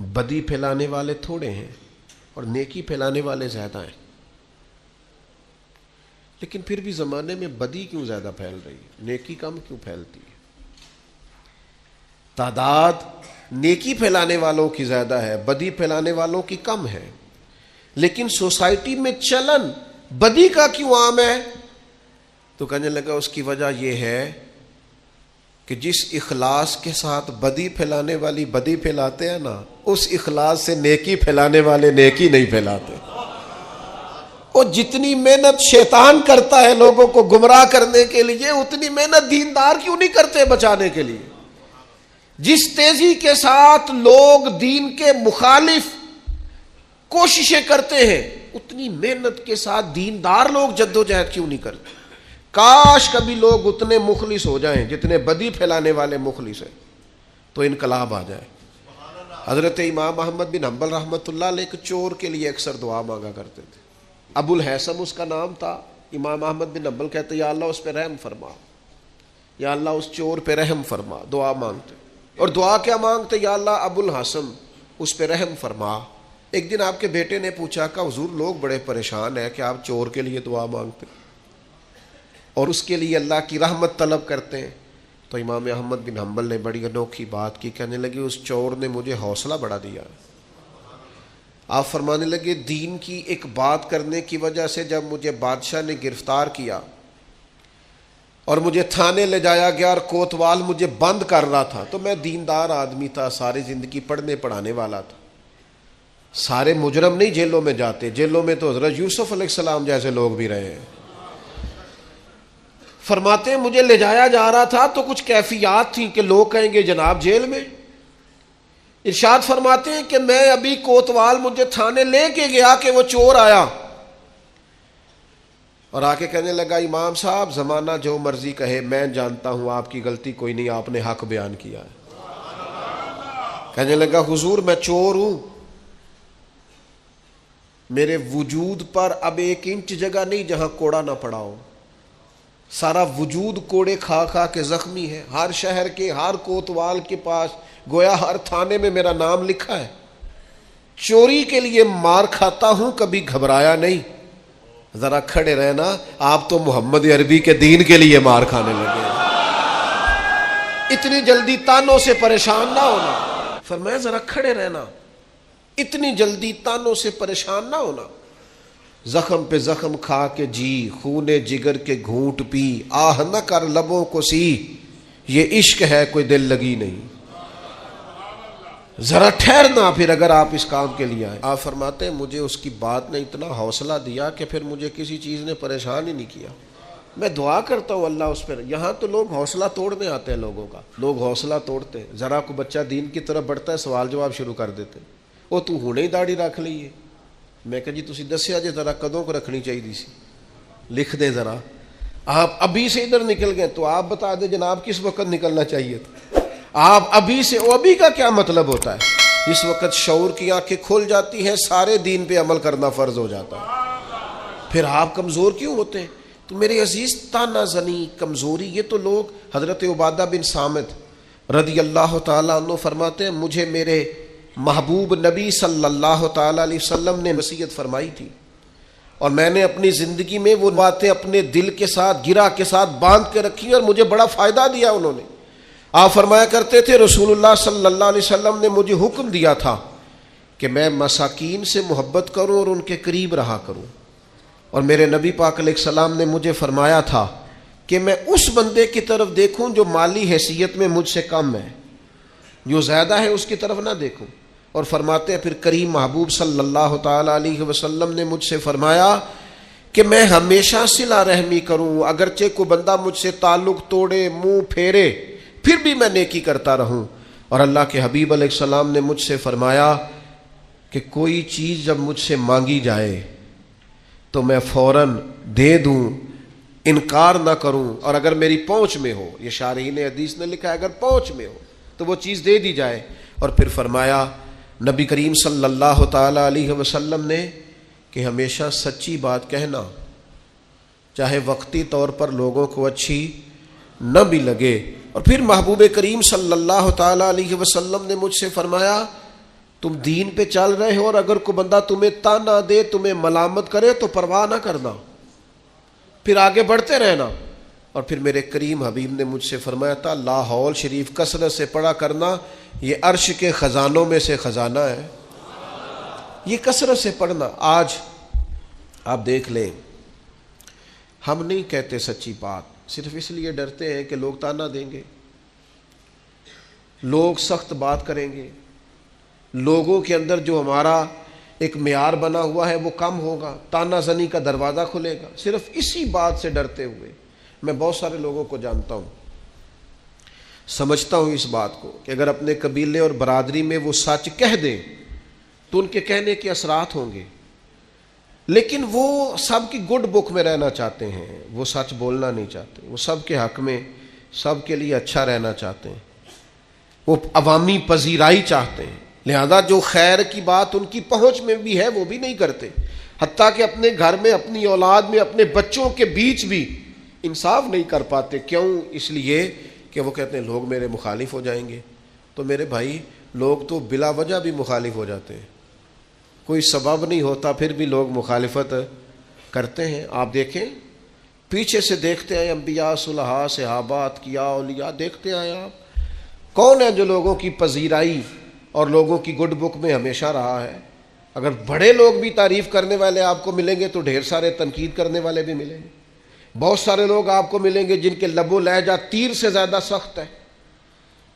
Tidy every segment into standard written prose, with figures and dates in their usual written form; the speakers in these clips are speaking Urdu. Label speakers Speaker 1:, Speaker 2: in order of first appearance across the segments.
Speaker 1: بدی پھیلانے والے تھوڑے ہیں اور نیکی پھیلانے والے زیادہ ہیں، لیکن پھر بھی زمانے میں بدی کیوں زیادہ پھیل رہی ہے، نیکی کم کیوں پھیلتی ہے؟ تعداد نیکی پھیلانے والوں کی زیادہ ہے، بدی پھیلانے والوں کی کم ہے، لیکن سوسائٹی میں چلن بدی کا کیوں عام ہے؟ تو کہنے لگا اس کی وجہ یہ ہے کہ جس اخلاص کے ساتھ بدی پھیلانے والی بدی پھیلاتے ہیں نا، اس اخلاص سے نیکی پھیلانے والے نیکی نہیں پھیلاتے۔ اور جتنی محنت شیطان کرتا ہے لوگوں کو گمراہ کرنے کے لیے، اتنی محنت دیندار کیوں نہیں کرتے بچانے کے لیے؟ جس تیزی کے ساتھ لوگ دین کے مخالف کوششیں کرتے ہیں، اتنی محنت کے ساتھ دیندار لوگ جدوجہد کیوں نہیں کرتے؟ کاش کبھی لوگ اتنے مخلص ہو جائیں جتنے بدی پھیلانے والے مخلص ہیں، تو انقلاب آ جائے۔ حضرت امام احمد بن حنبل رحمۃ اللہ علیہ ایک چور کے لیے اکثر دعا مانگا کرتے تھے، ابو الحیثم اس کا نام تھا۔ امام احمد بن حنبل کہتے یا اللہ اس پہ رحم فرما، یا اللہ اس چور پہ رحم فرما، دعا مانگتے۔ اور دعا کیا مانگتے؟ یا اللہ ابو الحسن اس پہ رحم فرما۔ ایک دن آپ کے بیٹے نے پوچھا کہ حضور لوگ بڑے پریشان ہیں کہ آپ چور کے لیے دعا مانگتے اور اس کے لیے اللہ کی رحمت طلب کرتے ہیں۔ تو امام احمد بن حنبل نے بڑی انوکھی بات کی، کہنے لگے اس چور نے مجھے حوصلہ بڑھا دیا۔ آپ فرمانے لگے دین کی ایک بات کرنے کی وجہ سے جب مجھے بادشاہ نے گرفتار کیا اور مجھے تھانے لے جایا گیا اور کوتوال مجھے بند کر رہا تھا، تو میں دیندار آدمی تھا، ساری زندگی پڑھنے پڑھانے والا تھا۔ سارے مجرم نہیں جیلوں میں جاتے، جیلوں میں تو حضرت یوسف علیہ السلام جیسے لوگ بھی رہے ہیں۔ فرماتے ہیں مجھے لے جایا جا رہا تھا تو کچھ کیفیات تھیں کہ لوگ کہیں گے جناب جیل میں۔ ارشاد فرماتے ہیں کہ میں ابھی کوتوال مجھے تھانے لے کے گیا کہ وہ چور آیا اور آ کے کہنے لگا امام صاحب زمانہ جو مرضی کہے، میں جانتا ہوں آپ کی غلطی کوئی نہیں، آپ نے حق بیان کیا ہے۔ کہنے لگا حضور میں چور ہوں، میرے وجود پر اب 1 انچ جگہ نہیں جہاں کوڑا نہ پڑا ہو، سارا وجود کوڑے کھا کھا کے زخمی ہے، ہر شہر کے ہر کوتوال کے پاس گویا ہر تھانے میں میرا نام لکھا ہے، چوری کے لیے مار کھاتا ہوں کبھی گھبرایا نہیں۔ ذرا کھڑے رہنا، آپ تو محمد عربی کے دین کے لیے مار کھانے لگے، اتنی جلدی تانوں سے پریشان نہ ہونا۔ فرمایا ذرا کھڑے رہنا، اتنی جلدی تانوں سے پریشان نہ ہونا۔ زخم پہ زخم کھا کے جی، خون جگر کے گھونٹ پی، آہ نہ کر لبوں کو سی، یہ عشق ہے کوئی دل لگی نہیں۔ ذرا ٹھہرنا پھر اگر آپ اس کام کے لیے آئے۔ آپ فرماتے ہیں مجھے اس کی بات نے اتنا حوصلہ دیا کہ پھر مجھے کسی چیز نے پریشان ہی نہیں کیا۔ میں دعا کرتا ہوں اللہ اس پر۔ یہاں تو لوگ حوصلہ توڑنے آتے ہیں، لوگوں کا لوگ حوصلہ توڑتے ہیں، ذرا کو بچہ دین کی طرف بڑھتا ہے سوال جواب شروع کر دیتے ہیں، وہ تو ہونے ہی داڑھی رکھ لی ہے۔ میں کہا جی تسی دسیا جی ذرا کدوں کو رکھنی چاہیے سی، لکھ دیں ذرا۔ آپ ابھی سے ادھر نکل گئے تو آپ بتا دیں جناب کس وقت نکلنا چاہیے تھا۔ آپ ابھی سے، وہ ابھی کا کیا مطلب ہوتا ہے؟ جس وقت شعور کی آنکھیں کھل جاتی ہیں سارے دین پہ عمل کرنا فرض ہو جاتا ہے۔ پھر آپ کمزور کیوں ہوتے ہیں؟ تو میرے عزیز تانا زنی، کمزوری، یہ تو لوگ، حضرت عبادہ بن صامت رضی اللہ تعالیٰ عنہ فرماتے ہیں مجھے میرے محبوب نبی صلی اللہ تعالیٰ علیہ وسلم نے نصیحت فرمائی تھی اور میں نے اپنی زندگی میں وہ باتیں اپنے دل کے ساتھ گرہ کے ساتھ باندھ کے رکھی اور مجھے بڑا فائدہ دیا انہوں نے۔ آپ فرمایا کرتے تھے رسول اللہ صلی اللہ علیہ وسلم نے مجھے حکم دیا تھا کہ میں مساکین سے محبت کروں اور ان کے قریب رہا کروں، اور میرے نبی پاک علیہ السلام نے مجھے فرمایا تھا کہ میں اس بندے کی طرف دیکھوں جو مالی حیثیت میں مجھ سے کم ہے، جو زیادہ ہے اس کی طرف نہ دیکھوں۔ اور فرماتے ہیں پھر کریم محبوب صلی اللہ تعالی علیہ وسلم نے مجھ سے فرمایا کہ میں ہمیشہ صلہ رحمی کروں، اگرچہ کوئی بندہ مجھ سے تعلق توڑے، منہ پھیرے، پھر بھی میں نیکی کرتا رہوں۔ اور اللہ کے حبیب علیہ السلام نے مجھ سے فرمایا کہ کوئی چیز جب مجھ سے مانگی جائے تو میں فوراً دے دوں، انکار نہ کروں، اور اگر میری پہنچ میں ہو، یہ شارحین حدیث نے لکھا ہے اگر پہنچ میں ہو تو وہ چیز دے دی جائے۔ اور پھر فرمایا نبی کریم صلی اللہ تعالی علیہ وسلم نے کہ ہمیشہ سچی بات کہنا، چاہے وقتی طور پر لوگوں کو اچھی نہ بھی لگے۔ اور پھر محبوب کریم صلی اللہ تعالی علیہ وسلم نے مجھ سے فرمایا تم دین پہ چل رہے ہو اور اگر کوئی بندہ تمہیں تانا دے، تمہیں ملامت کرے تو پرواہ نہ کرنا، پھر آگے بڑھتے رہنا۔ اور پھر میرے کریم حبیب نے مجھ سے فرمایا تھا لا حول شریف کثرت سے پڑھا کرنا، یہ عرش کے خزانوں میں سے خزانہ ہے، یہ کثرت سے پڑھنا۔ آج آپ دیکھ لیں، ہم نہیں کہتے سچی بات، صرف اس لیے ڈرتے ہیں کہ لوگ تانا دیں گے، لوگ سخت بات کریں گے، لوگوں کے اندر جو ہمارا ایک معیار بنا ہوا ہے وہ کم ہوگا، تانا زنی کا دروازہ کھلے گا۔ صرف اسی بات سے ڈرتے ہوئے میں بہت سارے لوگوں کو جانتا ہوں، سمجھتا ہوں اس بات کو کہ اگر اپنے قبیلے اور برادری میں وہ سچ کہہ دیں تو ان کے کہنے کے اثرات ہوں گے، لیکن وہ سب کی گڈ بک میں رہنا چاہتے ہیں، وہ سچ بولنا نہیں چاہتے، وہ سب کے حق میں سب کے لیے اچھا رہنا چاہتے ہیں، وہ عوامی پذیرائی چاہتے ہیں، لہذا جو خیر کی بات ان کی پہنچ میں بھی ہے وہ بھی نہیں کرتے، حتیٰ کہ اپنے گھر میں، اپنی اولاد میں، اپنے بچوں کے بیچ بھی انصاف نہیں کر پاتے۔ کیوں؟ اس لیے کہ وہ کہتے ہیں لوگ میرے مخالف ہو جائیں گے۔ تو میرے بھائی، لوگ تو بلا وجہ بھی مخالف ہو جاتے ہیں، کوئی سبب نہیں ہوتا پھر بھی لوگ مخالفت کرتے ہیں۔ آپ دیکھیں، پیچھے سے دیکھتے ہیں انبیاء، صلحاء، صحابہ، اتقیاء، اولیاء، دیکھتے ہیں آپ کون ہے جو لوگوں کی پذیرائی اور لوگوں کی گڈ بک میں ہمیشہ رہا ہے۔ اگر بڑے لوگ بھی تعریف کرنے والے آپ کو ملیں گے تو ڈھیر سارے تنقید کرنے والے بھی ملیں گے۔ بہت سارے لوگ آپ کو ملیں گے جن کے لب و لہجہ تیر سے زیادہ سخت ہے،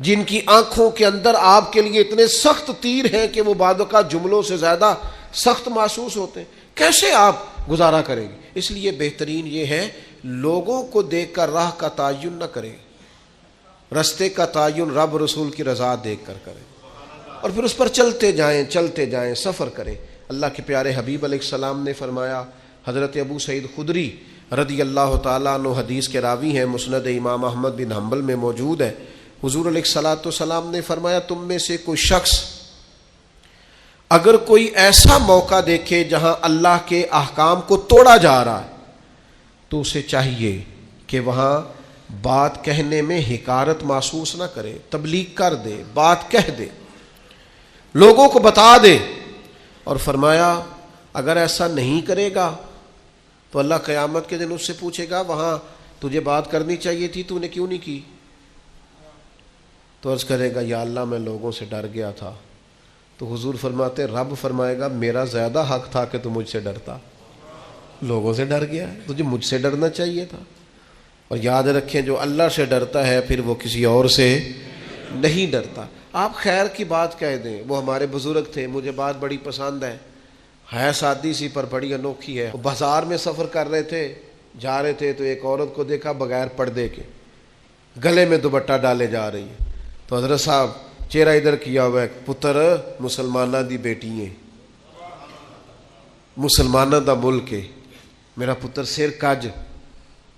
Speaker 1: جن کی آنکھوں کے اندر آپ کے لیے اتنے سخت تیر ہیں کہ وہ بعد کا جملوں سے زیادہ سخت محسوس ہوتے ہیں۔ کیسے آپ گزارا کریں گے؟ اس لیے بہترین یہ ہے لوگوں کو دیکھ کر راہ کا تعین نہ کریں، رستے کا تعین رب رسول کی رضا دیکھ کر کریں، اور پھر اس پر چلتے جائیں، سفر کریں۔ اللہ کے پیارے حبیب علیہ السلام نے فرمایا، حضرت ابو سعید خدری رضی اللہ تعالیٰ عنہ حدیث کے راوی ہیں، مسند امام احمد بن حنبل میں موجود ہے، حضور علیہ الصلوۃ والسلام نے فرمایا تم میں سے کوئی شخص اگر کوئی ایسا موقع دیکھے جہاں اللہ کے احکام کو توڑا جا رہا ہے تو اسے چاہیے کہ وہاں بات کہنے میں حقارت محسوس نہ کرے، تبلیغ کر دے، بات کہہ دے، لوگوں کو بتا دے۔ اور فرمایا اگر ایسا نہیں کرے گا تو اللہ قیامت کے دن اس سے پوچھے گا وہاں تجھے بات کرنی چاہیے تھی، تو نے کیوں نہیں کی؟ تو عرض کرے گا یا اللہ میں لوگوں سے ڈر گیا تھا۔ تو حضور فرماتے، رب فرمائے گا میرا زیادہ حق تھا کہ تو مجھ سے ڈرتا، لوگوں سے ڈر گیا، تجھے مجھ سے ڈرنا چاہیے تھا۔ اور یاد رکھیں جو اللہ سے ڈرتا ہے پھر وہ کسی اور سے نہیں ڈرتا۔ آپ خیر کی بات کہہ دیں، وہ ہمارے بزرگ تھے، مجھے بات بڑی پسند ہے سادی سی پر بڑی انوکھی ہے۔ وہ بازار میں سفر کر رہے تھے، جا رہے تھے تو ایک عورت کو دیکھا بغیر پردے کے، گلے میں دوپٹہ ڈالے جا رہی ہے۔ تو حضرت صاحب چہرہ ادھر کیا ہوا ہے، پتر مسلمانہ دی بیٹی ہے، مسلمانہ دا ملک ہے، میرا پتر سر کج۔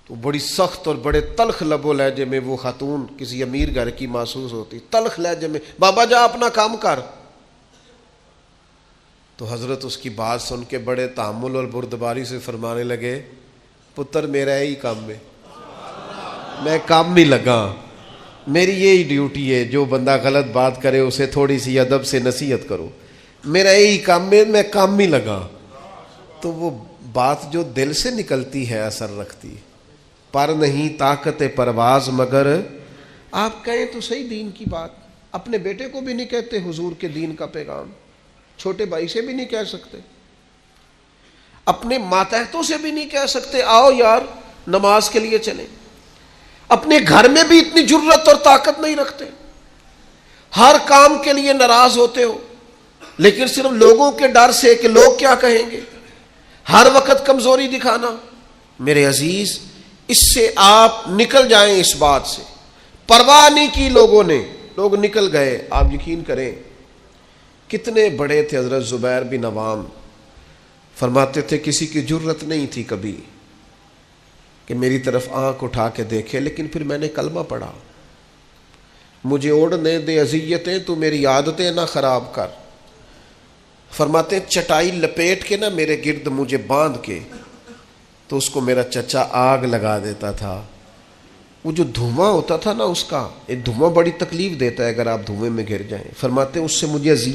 Speaker 1: تو بڑی سخت اور بڑے تلخ لب و لہجے میں وہ خاتون کسی امیر گھر کی محسوس ہوتی، تلخ لہجے میں، بابا جا اپنا کام کر۔ تو حضرت اس کی بات سن کے بڑے تحمل اور بردباری سے فرمانے لگے، پتر میرا یہی کام ہے، میں کام نہیں لگا، میری یہی ڈیوٹی ہے، جو بندہ غلط بات کرے اسے تھوڑی سی ادب سے نصیحت کرو، میرا یہی کام ہے، میں کام نہیں لگا۔ تو وہ بات جو دل سے نکلتی ہے اثر رکھتی ہے، پر نہیں طاقت پرواز مگر، آپ کہیں تو صحیح دین کی بات، اپنے بیٹے کو بھی نہیں کہتے حضور کے دین کا پیغام، چھوٹے بھائی سے بھی نہیں کہہ سکتے، اپنے ماتحتوں سے بھی نہیں کہہ سکتے آؤ یار نماز کے لیے چلیں، اپنے گھر میں بھی اتنی جرت اور طاقت نہیں رکھتے، ہر کام کے لیے ناراض ہوتے ہو، لیکن صرف لوگوں کے ڈر سے کہ لوگ کیا کہیں گے، ہر وقت کمزوری دکھانا۔ میرے عزیز، اس سے آپ نکل جائیں، اس بات سے پرواہ نہیں کی لوگوں نے، لوگ نکل گئے۔ آپ یقین کریں کتنے بڑے تھے حضرت زبیر بن عوام، فرماتے تھے کسی کی جرت نہیں تھی کبھی کہ میری طرف آنکھ اٹھا کے دیکھے، لیکن پھر میں نے کلمہ پڑھا، مجھے اوڑھنے دے اذیتیں، تو میری عادتیں نہ خراب کر۔ فرماتے چٹائی لپیٹ کے نہ میرے گرد مجھے باندھ کے، تو اس کو میرا چچا آگ لگا دیتا تھا، وہ جو دھواں ہوتا تھا نا اس کا، ایک دھواں بڑی تکلیف دیتا ہے اگر آپ دھوئیں میں گر جائیں، فرماتے اس سے مجھے اذیت